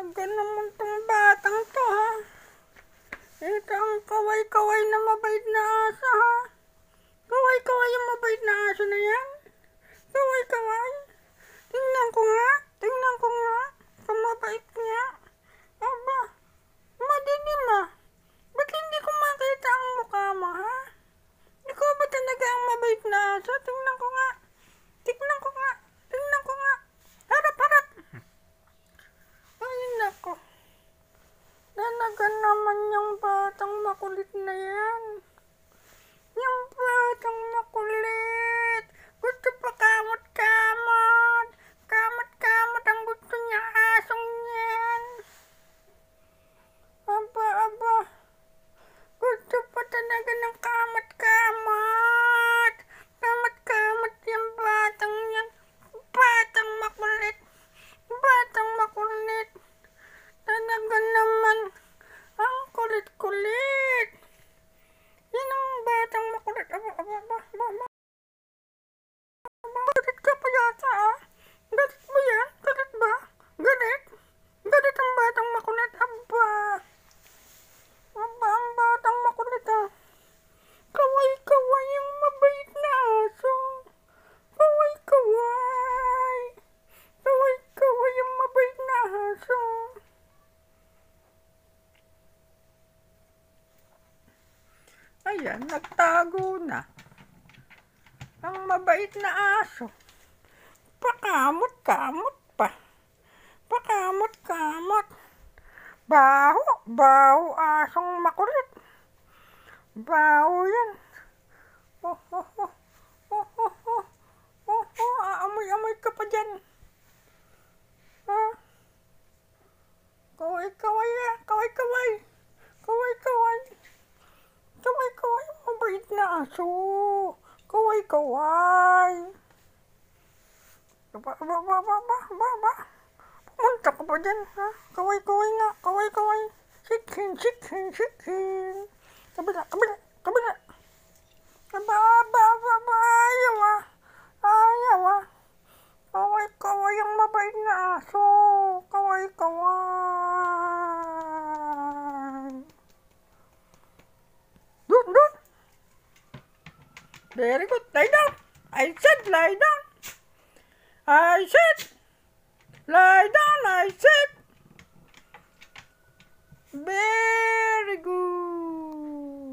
Talaga naman tong batang to, ha? Ito ang kaway-kaway na mabait na aso, ha? Kaway-kaway yung mabait na aso na yan. Kaway-kaway. Tingnan ko nga. Tingnan ko nga. Kamabait nga. Aba, madilim, ah. Ba't hindi ko makita ang mukha mo, ha? Ikaw ba talaga ang mabait na aso? Tingnan ko nga. Tingnan ko nga. Tingnan ko nga. Harap-harap. Ay, nako. Talaga naman yung batang makulit na yan. Yung batang makulit. Gusto pa kamot-kamot. Kamot-kamot ang gusto niya, asong yan. Aba, aba. Gusto pa talaga ng kamot-kamot. Kamot-kamot yung batang yan. Batang makulit. Batang makulit. Talaga naman. Ang kulit-kulit. Yan ang batang makulit. Aba, aba, aba, aba. Galit ka pa yata, ah. Galit mo yan? Galit ba? Galit? Galit ang batang makulit. Aba. Aba, ang batang makulit, ah. Kaway-kaway yung mabait na aso. Kaway-kaway. Kaway-kaway yung mabait na aso. Ayan, nagtago na. Ang mabait na aso. Pakamot-kamot pa. Pakamot-kamot. Baho, baho asong makulit. Baho yan. Oh, oh, oh. Oh, oh, oh. Oh, oh, aamoy-amoy ka pa dyan. Ha? Kaway-kaway, ah. Kaway-kaway. Kaway-kaway. Kaway-kaway, mabait na aso. Kaway-kaway. Ba. Pumunta ka pa dyan, ha? Kaway-kaway nga. Kaway-kaway. Sikhin. Kabila. Aba. Ayaw, ah. Ayaw, ah. Kaway-kaway ang mabait na aso. Kaway-kaway. Doon. Very good. Lie down. I said lie down. I said lie down. I said. Very good.